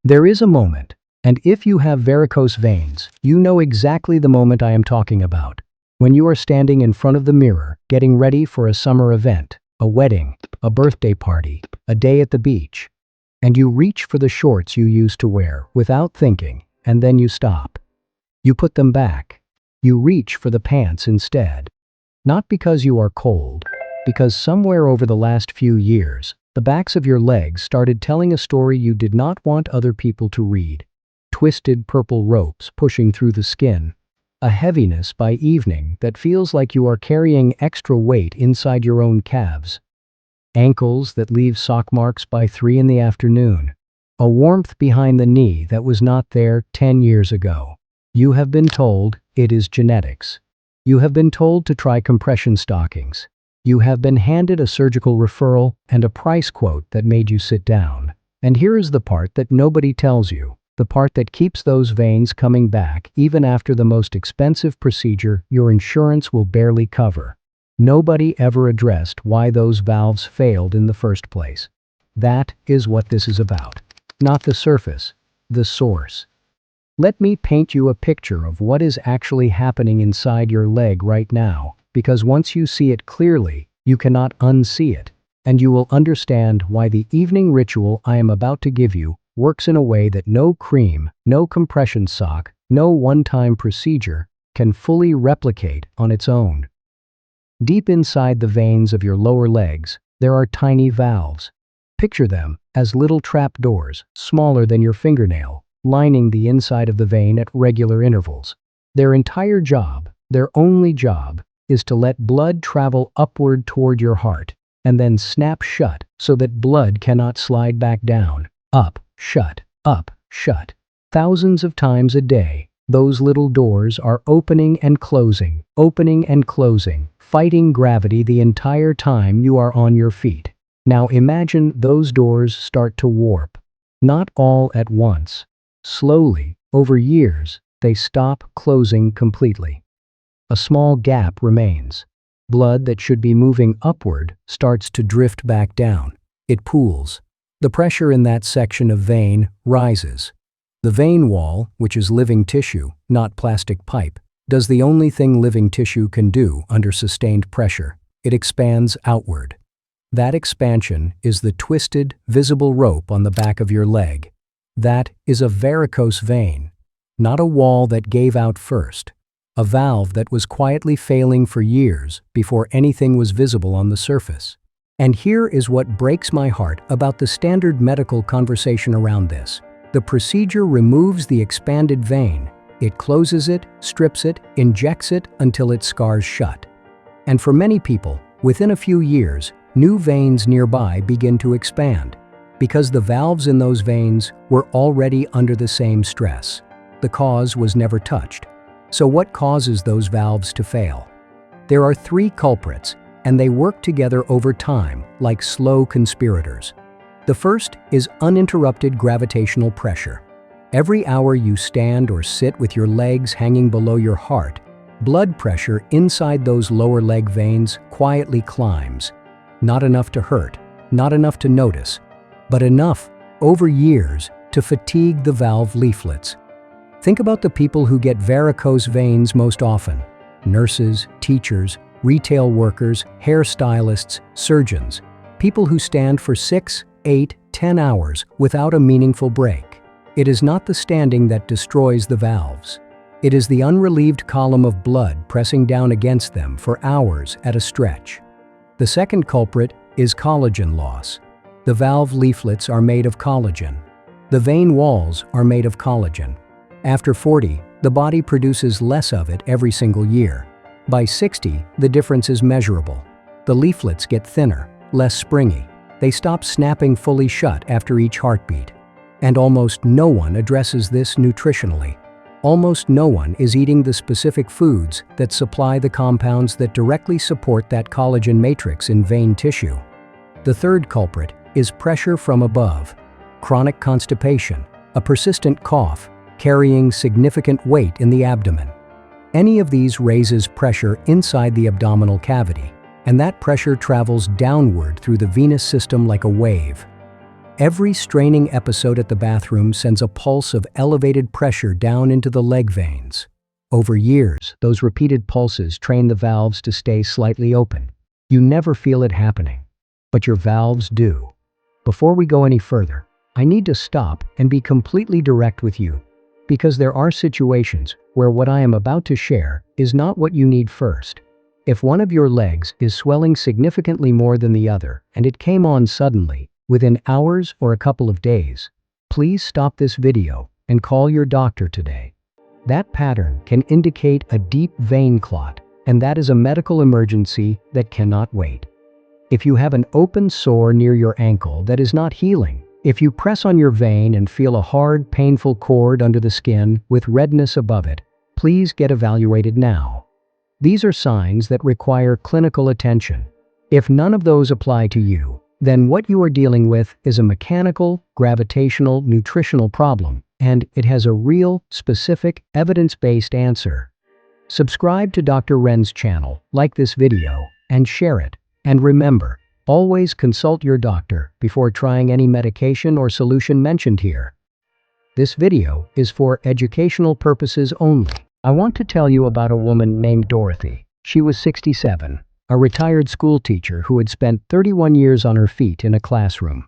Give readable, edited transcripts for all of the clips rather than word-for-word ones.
There is a moment, and if you have varicose veins, you know exactly the moment I am talking about. When you are standing in front of the mirror, getting ready for a summer event, a wedding, a birthday party, a day at the beach, and you reach for the shorts you used to wear without thinking, and then you stop. You put them back. You reach for the pants instead. Not because you are cold, because somewhere over the last few years, the backs of your legs started telling a story you did not want other people to read. Twisted purple ropes pushing through the skin. A heaviness by evening that feels like you are carrying extra weight inside your own calves. Ankles that leave sock marks by 3 in the afternoon. A warmth behind the knee that was not there 10 years ago. You have been told it is genetics. You have been told to try compression stockings. You have been handed a surgical referral and a price quote that made you sit down. And here is the part that nobody tells you, the part that keeps those veins coming back even after the most expensive procedure your insurance will barely cover. Nobody ever addressed why those valves failed in the first place. That is what this is about. Not the surface, the source. Let me paint you a picture of what is actually happening inside your leg right now, because once you see it clearly, you cannot unsee it, and you will understand why the evening ritual I am about to give you works in a way that no cream, no compression sock, no one-time procedure can fully replicate on its own. Deep inside the veins of your lower legs, there are tiny valves. Picture them as little trap doors, smaller than your fingernail, lining the inside of the vein at regular intervals. Their entire job, their only job, is to let blood travel upward toward your heart, and then snap shut so that blood cannot slide back down. Up, shut, thousands of times a day. Those little doors are opening and closing, fighting gravity the entire time you are on your feet. Now imagine those doors start to warp. Not all at once. Slowly, over years, they stop closing completely. A small gap remains. Blood that should be moving upward starts to drift back down. It pools. The pressure in that section of vein rises. The vein wall, which is living tissue, not plastic pipe, does the only thing living tissue can do under sustained pressure. It expands outward. That expansion is the twisted, visible rope on the back of your leg. That is a varicose vein, not a wall that gave out first. A valve that was quietly failing for years before anything was visible on the surface. And here is what breaks my heart about the standard medical conversation around this. The procedure removes the expanded vein. It closes it, strips it, injects it until it scars shut. And for many people, within a few years, new veins nearby begin to expand, because the valves in those veins were already under the same stress. The cause was never touched. So what causes those valves to fail? There are 3 culprits, and they work together over time like slow conspirators. The first is uninterrupted gravitational pressure. Every hour you stand or sit with your legs hanging below your heart, blood pressure inside those lower leg veins quietly climbs. Not enough to hurt, not enough to notice, but enough, over years, to fatigue the valve leaflets. Think about the people who get varicose veins most often. Nurses, teachers, retail workers, hairstylists, surgeons. People who stand for 6, 8, 10 hours without a meaningful break. It is not the standing that destroys the valves. It is the unrelieved column of blood pressing down against them for hours at a stretch. The second culprit is collagen loss. The valve leaflets are made of collagen. The vein walls are made of collagen. After 40, the body produces less of it every single year. By 60, the difference is measurable. The leaflets get thinner, less springy. They stop snapping fully shut after each heartbeat. And almost no one addresses this nutritionally. Almost no one is eating the specific foods that supply the compounds that directly support that collagen matrix in vein tissue. The third culprit is pressure from above. Chronic constipation, a persistent cough, carrying significant weight in the abdomen. Any of these raises pressure inside the abdominal cavity, and that pressure travels downward through the venous system like a wave. Every straining episode at the bathroom sends a pulse of elevated pressure down into the leg veins. Over years, those repeated pulses train the valves to stay slightly open. You never feel it happening, but your valves do. Before we go any further, I need to stop and be completely direct with you, because there are situations where what I am about to share is not what you need first. If one of your legs is swelling significantly more than the other and it came on suddenly, within hours or a couple of days, please stop this video and call your doctor today. That pattern can indicate a deep vein clot, and that is a medical emergency that cannot wait. If you have an open sore near your ankle that is not healing, if you press on your vein and feel a hard, painful cord under the skin with redness above it, please get evaluated now. These are signs that require clinical attention. If none of those apply to you, then what you are dealing with is a mechanical, gravitational, nutritional problem, and it has a real, specific, evidence-based answer. Subscribe to Dr. Wren's channel, like this video, and share it. And remember, always consult your doctor before trying any medication or solution mentioned here. This video is for educational purposes only. I want to tell you about a woman named Dorothy. She was 67, a retired school teacher who had spent 31 years on her feet in a classroom.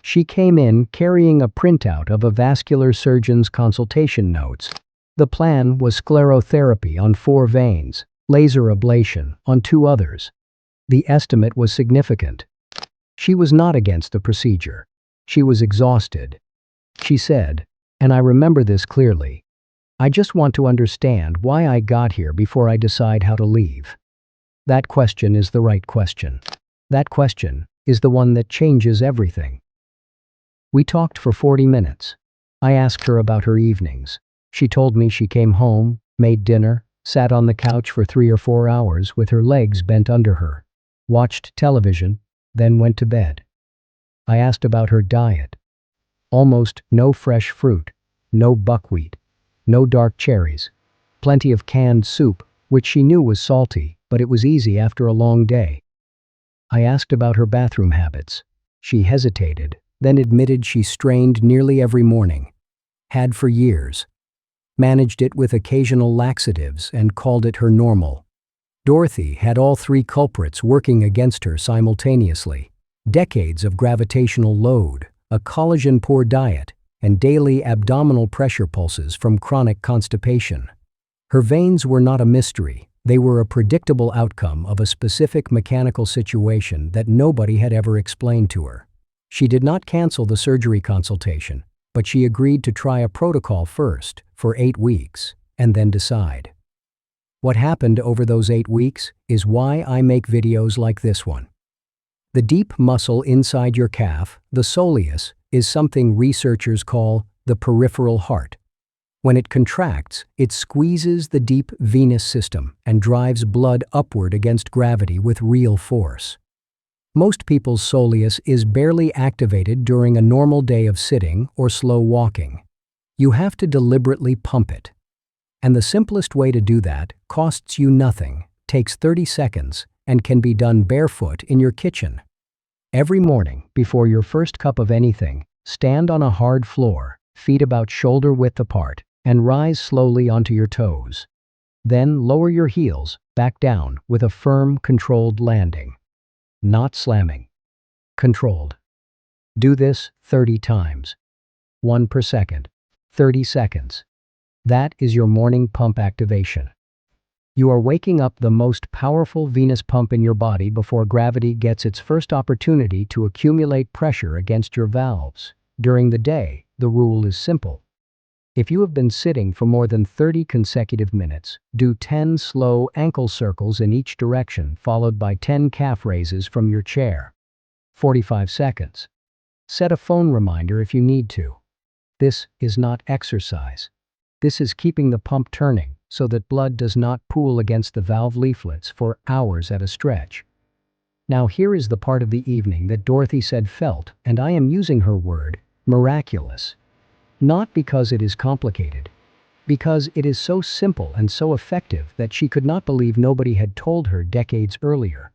She came in carrying a printout of a vascular surgeon's consultation notes. The plan was sclerotherapy on 4 veins, laser ablation on 2 others. The estimate was significant. She was not against the procedure. She was exhausted. She said, and I remember this clearly, "I just want to understand why I got here before I decide how to leave." That question is the right question. That question is the one that changes everything. We talked for 40 minutes. I asked her about her evenings. She told me she came home, made dinner, sat on the couch for 3 or 4 hours with her legs bent under her, watched television, then went to bed. I asked about her diet. Almost no fresh fruit, no buckwheat, no dark cherries, plenty of canned soup, which she knew was salty, but it was easy after a long day. I asked about her bathroom habits. She hesitated, then admitted she strained nearly every morning, had for years, managed it with occasional laxatives and called it her normal. Dorothy had all 3 culprits working against her simultaneously: decades of gravitational load, a collagen-poor diet, and daily abdominal pressure pulses from chronic constipation. Her veins were not a mystery. They were a predictable outcome of a specific mechanical situation that nobody had ever explained to her. She did not cancel the surgery consultation, but she agreed to try a protocol first, for 8 weeks, and then decide. What happened over those 8 weeks is why I make videos like this one. The deep muscle inside your calf, the soleus, is something researchers call the peripheral heart. When it contracts, it squeezes the deep venous system and drives blood upward against gravity with real force. Most people's soleus is barely activated during a normal day of sitting or slow walking. You have to deliberately pump it. And the simplest way to do that costs you nothing, takes 30 seconds, and can be done barefoot in your kitchen. Every morning, before your first cup of anything, stand on a hard floor, feet about shoulder width apart, and rise slowly onto your toes. Then lower your heels back down with a firm, controlled landing. Not slamming. Controlled. Do this 30 times. 1 per second. 30 seconds. That is your morning pump activation. You are waking up the most powerful venous pump in your body before gravity gets its first opportunity to accumulate pressure against your valves. During the day, the rule is simple. If you have been sitting for more than 30 consecutive minutes, do 10 slow ankle circles in each direction, followed by 10 calf raises from your chair. 45 seconds. Set a phone reminder if you need to. This is not exercise. This is keeping the pump turning so that blood does not pool against the valve leaflets for hours at a stretch. Now here is the part of the evening that Dorothy said felt, and I am using her word, miraculous. Not because it is complicated, because it is so simple and so effective that she could not believe nobody had told her decades earlier.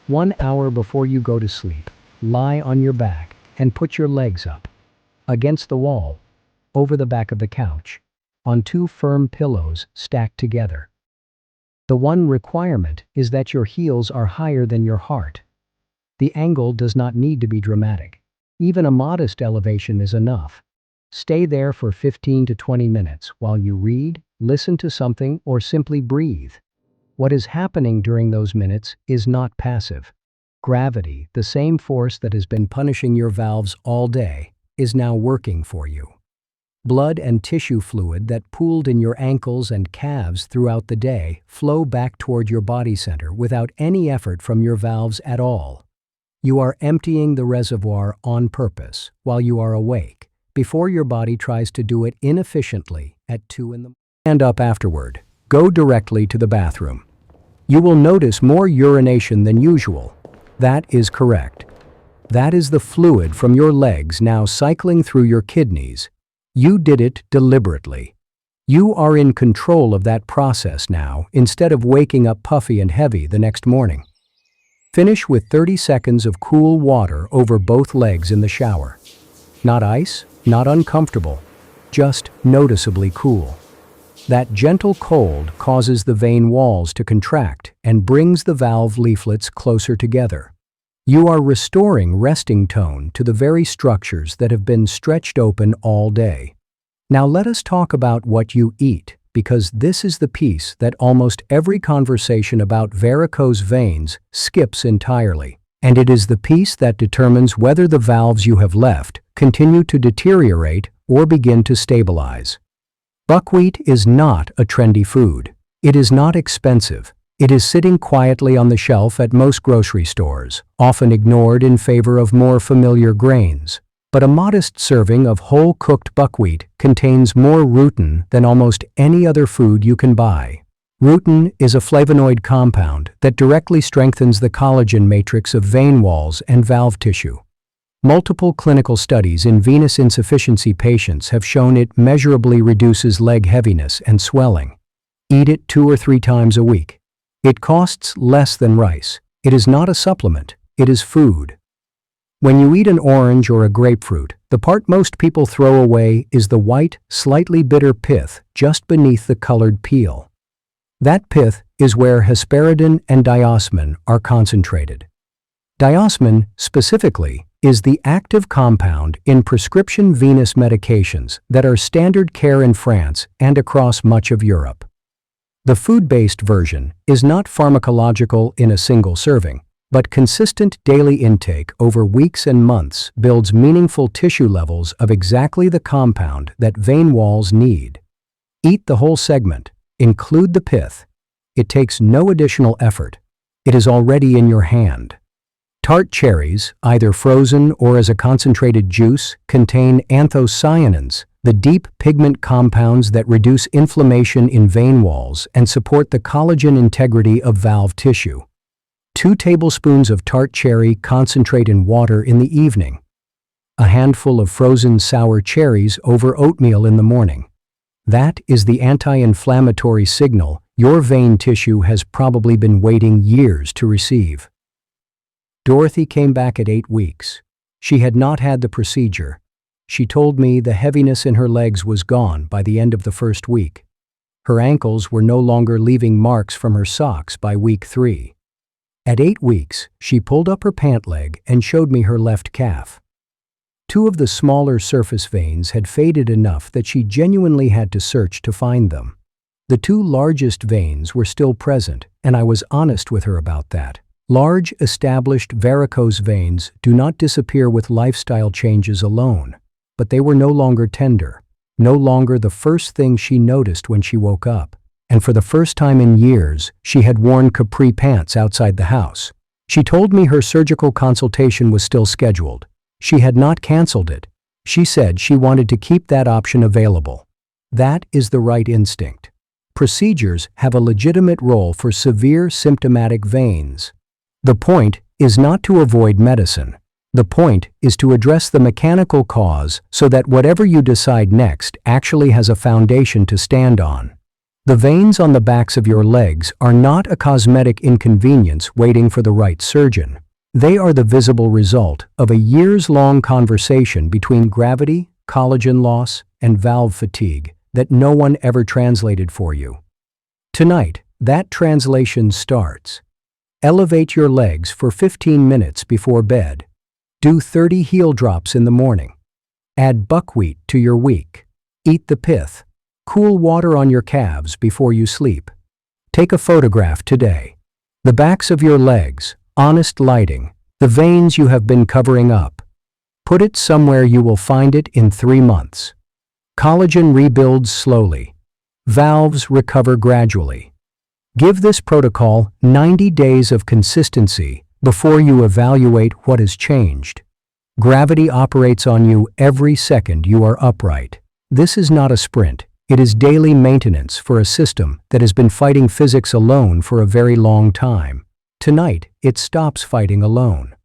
1 hour before you go to sleep, lie on your back and put your legs up, against the wall, over the back of the couch, on two firm pillows stacked together. The one requirement is that your heels are higher than your heart. The angle does not need to be dramatic. Even a modest elevation is enough. Stay there for 15 to 20 minutes while you read, listen to something, or simply breathe. What is happening during those minutes is not passive. Gravity, the same force that has been punishing your valves all day, is now working for you. Blood and tissue fluid that pooled in your ankles and calves throughout the day flow back toward your body center without any effort from your valves at all. You are emptying the reservoir on purpose while you are awake, before your body tries to do it inefficiently at 2 in the morning. Stand up afterward. Go directly to the bathroom. You will notice more urination than usual. That is correct. That is the fluid from your legs now cycling through your kidneys. You did it deliberately. You are in control of that process now, instead of waking up puffy and heavy the next morning. Finish with 30 seconds of cool water over both legs in the shower. Not ice, not uncomfortable, just noticeably cool. That gentle cold causes the vein walls to contract and brings the valve leaflets closer together. You are restoring resting tone to the very structures that have been stretched open all day. Now let us talk about what you eat, because this is the piece that almost every conversation about varicose veins skips entirely. And it is the piece that determines whether the valves you have left continue to deteriorate or begin to stabilize. Buckwheat is not a trendy food. It is not expensive. It is sitting quietly on the shelf at most grocery stores, often ignored in favor of more familiar grains. But a modest serving of whole cooked buckwheat contains more rutin than almost any other food you can buy. Rutin is a flavonoid compound that directly strengthens the collagen matrix of vein walls and valve tissue. Multiple clinical studies in venous insufficiency patients have shown it measurably reduces leg heaviness and swelling. Eat it 2 or 3 times a week. It costs less than rice. It is not a supplement. It is food. When you eat an orange or a grapefruit, the part most people throw away is the white, slightly bitter pith just beneath the colored peel. That pith is where hesperidin and diosmin are concentrated. Diosmin, specifically, is the active compound in prescription venous medications that are standard care in France and across much of Europe. The food-based version is not pharmacological in a single serving, but consistent daily intake over weeks and months builds meaningful tissue levels of exactly the compound that vein walls need. Eat the whole segment. Include the pith. It takes no additional effort. It is already in your hand. Tart cherries, either frozen or as a concentrated juice, contain anthocyanins, the deep pigment compounds that reduce inflammation in vein walls and support the collagen integrity of valve tissue. 2 tablespoons of tart cherry concentrate in water in the evening. A handful of frozen sour cherries over oatmeal in the morning. That is the anti-inflammatory signal your vein tissue has probably been waiting years to receive. Dorothy came back at 8 weeks. She had not had the procedure. She told me the heaviness in her legs was gone by the end of the first week. Her ankles were no longer leaving marks from her socks by week 3. At 8 weeks, she pulled up her pant leg and showed me her left calf. 2 of the smaller surface veins had faded enough that she genuinely had to search to find them. The 2 largest veins were still present, and I was honest with her about that. Large, established varicose veins do not disappear with lifestyle changes alone, but they were no longer tender, no longer the first thing she noticed when she woke up. And for the first time in years, she had worn capri pants outside the house. She told me her surgical consultation was still scheduled. She had not canceled it. She said she wanted to keep that option available. That is the right instinct. Procedures have a legitimate role for severe symptomatic veins. The point is not to avoid medicine. The point is to address the mechanical cause so that whatever you decide next actually has a foundation to stand on. The veins on the backs of your legs are not a cosmetic inconvenience waiting for the right surgeon. They are the visible result of a years-long conversation between gravity, collagen loss, and valve fatigue that no one ever translated for you. Tonight, that translation starts. Elevate your legs for 15 minutes before bed. Do 30 heel drops in the morning. Add buckwheat to your week. Eat the pith. Cool water on your calves before you sleep. Take a photograph today. The backs of your legs, honest lighting, the veins you have been covering up. Put it somewhere you will find it in 3 months. Collagen rebuilds slowly. Valves recover gradually. Give this protocol 90 days of consistency before you evaluate what has changed. Gravity operates on you every second you are upright. This is not a sprint. It is daily maintenance for a system that has been fighting physics alone for a very long time. Tonight, it stops fighting alone.